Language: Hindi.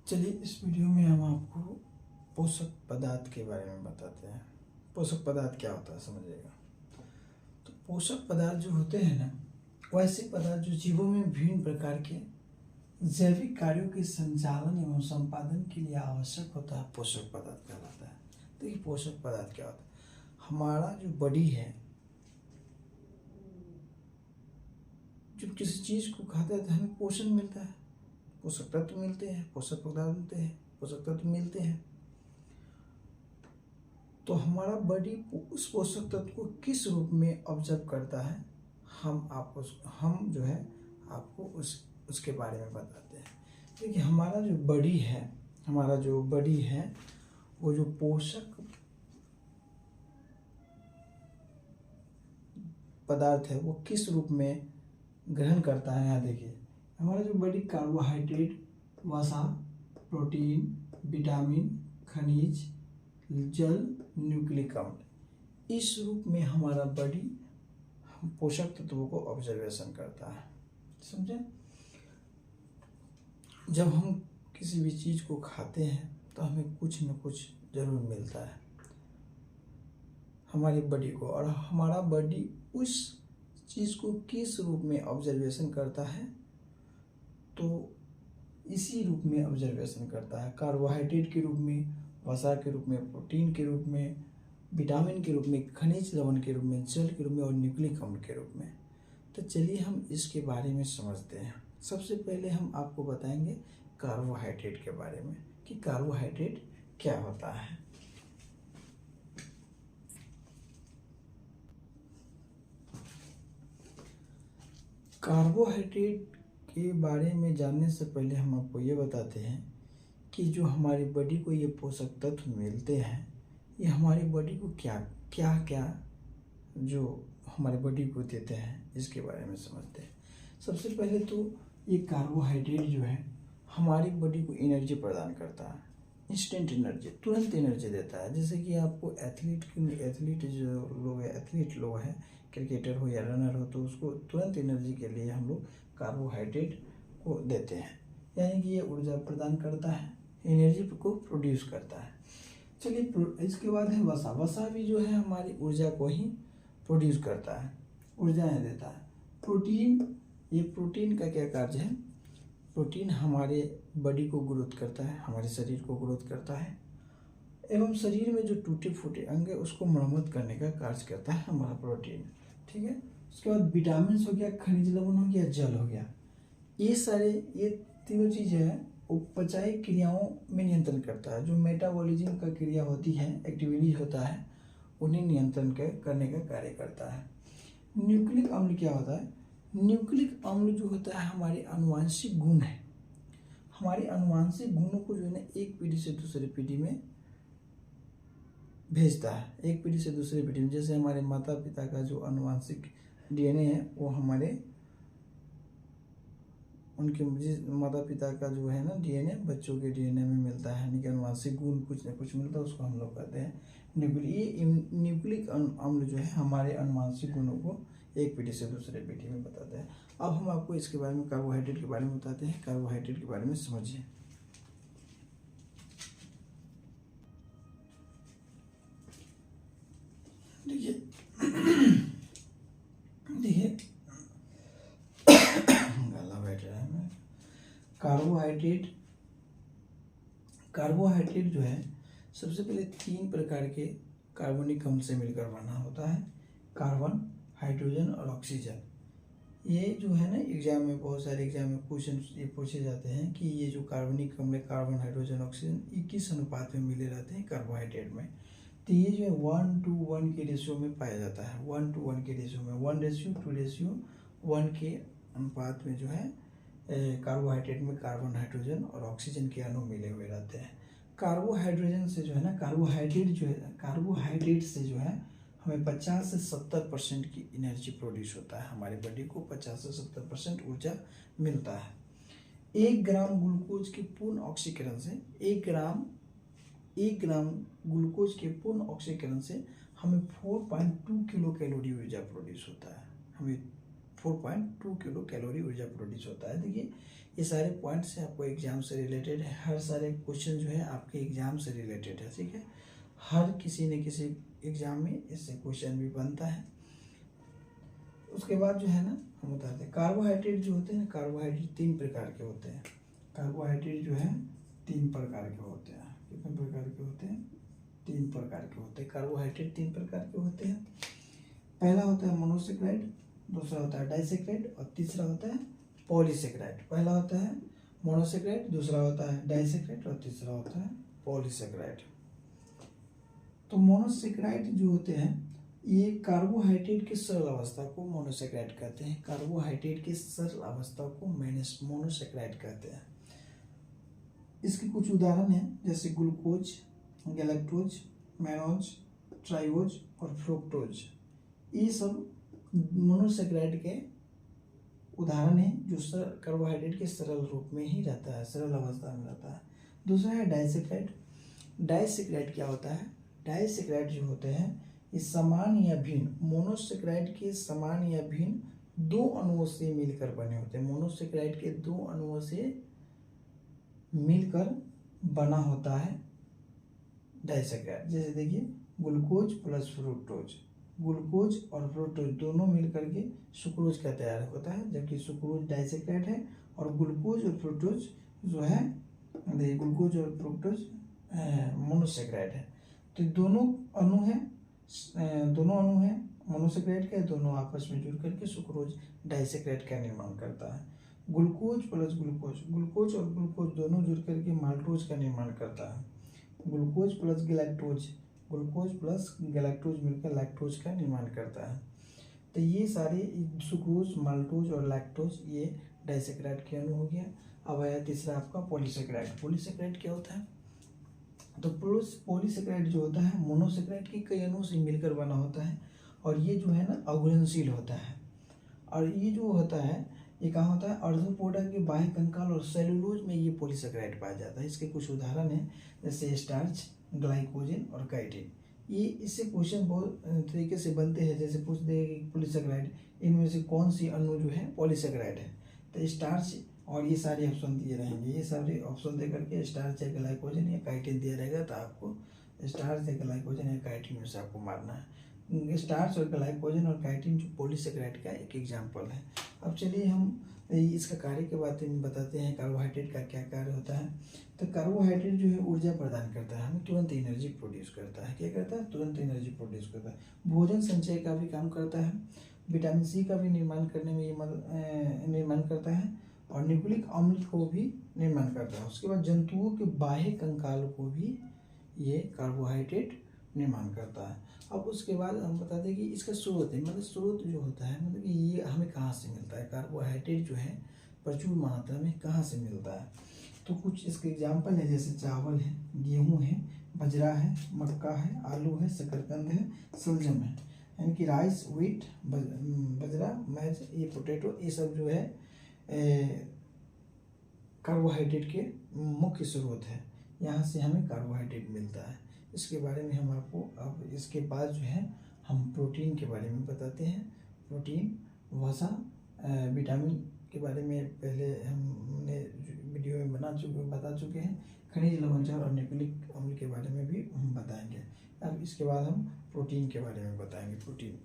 चलिए इस वीडियो में हम आपको पोषक पदार्थ के बारे में बताते हैं। पोषक पदार्थ क्या होता है समझिएगा। तो पोषक पदार्थ जो होते हैं ना, वो ऐसे पदार्थ जो जीवों में विभिन्न प्रकार के जैविक कार्यों के संचालन एवं संपादन के लिए आवश्यक होता है, पोषक पदार्थ कहलाता है। तो ये पोषक पदार्थ क्या होता है? हमारा जो बॉडी है, जब किसी चीज़ को खाते हैं तो हमें पोषण मिलता है, पोषक तत्व मिलते हैं, पोषक पदार्थ मिलते हैं, पोषक तत्व मिलते हैं। तो हमारा बॉडी उस पोषक तत्व को किस रूप में ऑब्जर्व करता है, हम जो है आपको उसके बारे में बताते हैं। देखिए हमारा जो बॉडी है वो जो पोषक पदार्थ है वो किस रूप में ग्रहण करता है। यहाँ देखिए हमारा जो बॉडी कार्बोहाइड्रेट, वसा, प्रोटीन, विटामिन, खनिज, जल, न्यूक्लिक अम्ल, इस रूप में हमारा बॉडी पोषक तत्वों को ऑब्जर्वेशन करता है। समझे? जब हम किसी भी चीज़ को खाते हैं तो हमें कुछ न कुछ जरूर मिलता है हमारी बॉडी को, और हमारा बॉडी उस चीज़ को किस रूप में ऑब्जर्वेशन करता है, तो इसी रूप में ऑब्जर्वेशन करता है। कार्बोहाइड्रेट के रूप में, वसा के रूप में, प्रोटीन के रूप में, विटामिन के रूप में, खनिज लवण के रूप में, जल के रूप में और न्यूक्लिक अम्ल के रूप में। तो चलिए हम इसके बारे में समझते हैं। सबसे पहले हम आपको बताएंगे कार्बोहाइड्रेट के बारे में कि कार्बोहाइड्रेट क्या होता है। कार्बोहाइड्रेट के बारे में जानने से पहले हम आपको ये बताते हैं कि जो हमारी बॉडी को ये पोषक तत्व मिलते हैं, ये हमारी बॉडी को क्या जो हमारे बॉडी को देते हैं, इसके बारे में समझते हैं। सबसे पहले तो ये कार्बोहाइड्रेट जो है हमारी बॉडी को एनर्जी प्रदान करता है, इंस्टेंट एनर्जी, तुरंत एनर्जी देता है। जैसे कि आपको एथलीट लोग हैं, क्रिकेटर हो या रनर हो, तो उसको तुरंत एनर्जी के लिए हम लोग कार्बोहाइड्रेट को देते हैं, यानी कि ये ऊर्जा प्रदान करता है, एनर्जी को प्रोड्यूस करता है। चलिए इसके बाद है वसा। वसा भी जो है हमारी ऊर्जा को ही प्रोड्यूस करता है, ऊर्जाएं देता है। प्रोटीन, ये प्रोटीन का क्या कार्य है? प्रोटीन हमारे बॉडी को ग्रोथ करता है, हमारे शरीर को ग्रोथ करता है, एवं शरीर में जो टूटे फूटे अंग है उसको मरम्मत करने का कार्य करता है हमारा प्रोटीन। ठीक है। उसके बाद विटामिन हो गया, खनिज लवण हो गया, जल हो गया। ये तीनों चीज़ें हैं वो पचाई क्रियाओं में नियंत्रण करता है। जो मेटाबॉलिज्म का क्रिया होती है, एक्टिविटीज होता है, उन्हें नियंत्रण करने का कार्य करता है। न्यूक्लिक अम्ल क्या होता है? न्यूक्लिक अम्ल जो होता है हमारे आनुवांशिक गुण है, हमारे आनुवांशिक गुणों को जो है ना एक पीढ़ी से दूसरी पीढ़ी में भेजता है, एक पीढ़ी से दूसरी पीढ़ी में। जैसे हमारे माता पिता का जो आनुवांशिक डीएनए है वो उनके माता पिता का जो है ना डीएनए बच्चों के डीएनए में मिलता है, यानी कि आनुवांशिक गुण कुछ न कुछ मिलता है, उसको हम लोग कहते हैं न्यूक्लिक अम्ल जो है हमारे आनुवांशिक गुणों को एक पीढ़ी से दूसरे पीढ़ी में बताते हैं। अब हम आपको इसके बारे में, कार्बोहाइड्रेट के बारे में बताते हैं। कार्बोहाइड्रेट के बारे में समझिए। देखिए गला बैठ रहा है। कार्बोहाइड्रेट जो है सबसे पहले 3 प्रकार के कार्बनिक अम्ल से मिलकर बना होता है, कार्बन, हाइड्रोजन और ऑक्सीजन। ये जो है ना एग्जाम में, बहुत सारे एग्जाम में क्वेश्चन ये पूछे जाते हैं कि ये जो कार्बनिक अम्ल, कार्बन, हाइड्रोजन, ऑक्सीजन, ये किस अनुपात में मिले रहते हैं कार्बोहाइड्रेट में। तो ये जो है 1:1 के रेशियो में पाया जाता है, 1:1 के रेशियो में, 1:2:1 के अनुपात में जो है कार्बोहाइड्रेट में कार्बन, हाइड्रोजन और ऑक्सीजन के अणु मिले हुए रहते हैं। कार्बोहाइड्रेट से जो है हमें 50 से 70% की एनर्जी प्रोड्यूस होता है, हमारी बॉडी को 50 से 70% ऊर्जा मिलता है। 1 ग्राम ग्लूकोज के पूर्ण ऑक्सीकरण से 1 ग्राम ग्लूकोज के पूर्ण ऑक्सीकरण से हमें 4.2 किलो कैलोरी ऊर्जा प्रोड्यूस होता है, हमें 4.2 किलो कैलोरी ऊर्जा प्रोड्यूस होता है। देखिए ये सारे पॉइंट्स हैं, आपको एग्जाम से रिलेटेड है, हर सारे क्वेश्चन जो है आपके एग्जाम से रिलेटेड है, ठीक है। हर किसी न किसी एग्जाम में इससे क्वेश्चन भी बनता है। उसके बाद जो है ना हम बताते हैं कार्बोहाइड्रेट जो होते हैं ना, कार्बोहाइड्रेट 3 प्रकार के होते हैं। कार्बोहाइड्रेट जो है 3 प्रकार के होते हैं। कितने प्रकार के होते हैं? 3 प्रकार के होते हैं। कार्बोहाइड्रेट 3 प्रकार के होते हैं। पहला होता है मोनोसेक्राइड, दूसरा होता है डाइसेक्राइड और तीसरा होता है पॉलीसेक्राइड। पहला होता है मोनोसेक्राइड, दूसरा होता है डाइसेक्राइड और तीसरा होता है पॉलीसेक्राइड। तो मोनोसेक्राइड जो होते हैं ये कार्बोहाइड्रेट की सरल अवस्था को मोनोसेक्राइड कहते हैं। कार्बोहाइड्रेट की सरल अवस्था को मोनोसेक्राइड कहते हैं। इसके कुछ उदाहरण हैं जैसे ग्लूकोज, गैलेक्टोज, मैनोज, ट्राइओज और फ्रुक्टोज। ये सब मोनोसेक्राइड के उदाहरण हैं जो कार्बोहाइड्रेट के सरल रूप में ही रहता है, सरल अवस्था में रहता है। दूसरा है डाइसेक्राइड। डाइसेक्राइड क्या होता है? डाइसेक्राइड जो होते हैं ये समान या भिन्न, मोनोसेक्राइड के समान या भिन्न 2 अणुओं से मिलकर बने होते हैं। मोनोसेक्राइड के 2 अणुओं से मिलकर बना होता है डाइसेक्राइड। जैसे देखिए ग्लूकोज प्लस फ्रुक्टोज, ग्लूकोज और फ्रुक्टोज दोनों मिलकर के सुक्रोज का तैयार होता है, जबकि सुक्रोज डाइसेक्राइड है और ग्लूकोज और फ्रुक्टोज जो है, देखिए ग्लूकोज और फ्रुक्टोज मोनोसेक्राइड है। तो दोनों अणु हैं मोनोसेक्राइड के, दोनों आपस में जुड़ करके सुक्रोज डाइसेक्राइड का निर्माण करता है। ग्लूकोज प्लस ग्लूकोज, ग्लूकोज और ग्लूकोज दोनों जुड़ करके माल्टोज का निर्माण करता है। Glucose plus galactose, glucose plus galactose मिलकर लैक्टोज का निर्माण करता है। तो ये सारे सुक्रोज, माल्टोज और लैक्टोज ये डाइसेक्राइड के अणु हो गया। अब आया तीसरा आपका पॉलीसेक्राइड। पॉलीसेक्राइड क्या होता है? तो पॉलीसेक्राइड जो होता है मोनोसेक्राइड के कई अणुओं से मिलकर बना होता है और ये जो है ना अघुलनशील होता है। और ये जो होता है ये कहाँ होता है? अर्धोपोडा के बाह्य कंकाल और सेलुलोज में ये पॉलीसेक्राइड पाया जाता है। इसके कुछ उदाहरण हैं जैसे स्टार्च, ग्लाइकोजन और काइटिन। ये इससे क्वेश्चन बहुत तरीके से बनते हैं, जैसे पूछ दे पॉलीसेक्राइड इनमें से कौन सी अणु जो है पॉलीसेक्राइड है, तो स्टार्च और ये सारे ऑप्शन दिए रहेंगे। ये सारे ऑप्शन दे करके स्टार्च या ग्लाइकोजन या काइटिन दिया रहेगा, तो आपको स्टार्च या ग्लाइकोजन या काइटिन में से आपको मारना है। स्टार्च और ग्लाइकोजन और काइटिन जो पॉलीसेक्राइड का एक एग्जाम्पल है। अब चलिए हम इसका कार्य के बारे में बताते हैं, कार्बोहाइड्रेट का क्या कार्य होता है। तो कार्बोहाइड्रेट जो है ऊर्जा प्रदान करता है, हमें तुरंत एनर्जी प्रोड्यूस करता है। क्या करता है? तुरंत एनर्जी प्रोड्यूस करता है। भोजन संचय का भी काम करता है, विटामिन सी का भी निर्माण करने में ये निर्माण करता है और न्यूक्लिक अम्ल को भी निर्माण करता है। उसके बाद जंतुओं के बाह्य कंकाल को भी ये कार्बोहाइड्रेट निर्माण करता है। अब उसके बाद हम बता दें कि इसका स्रोत है, मतलब स्रोत जो होता है, मतलब कि ये हमें कहाँ से मिलता है, कार्बोहाइड्रेट जो है प्रचुर मात्रा में कहाँ से मिलता है। तो कुछ इसके एग्जाम्पल है जैसे चावल है, गेहूँ है, बजरा है, मक्का है, आलू है, शकरकंद है, सलजम है, यानी कि राइस, व्हीट, बजरा, मैज, ये पोटैटो, ये सब जो है कार्बोहाइड्रेट के मुख्य स्रोत है। यहाँ से हमें कार्बोहाइड्रेट मिलता है। इसके बारे में हम आपको अब इसके बाद जो है हम प्रोटीन के बारे में बताते हैं। प्रोटीन, वसा, विटामिन के बारे में पहले हमने वीडियो में बता चुके हैं। खनिज, लवणजात और न्यूक्लिक अम्ल के बारे में भी हम बताएंगे। अब इसके बाद हम प्रोटीन के बारे में बताएंगे। प्रोटीन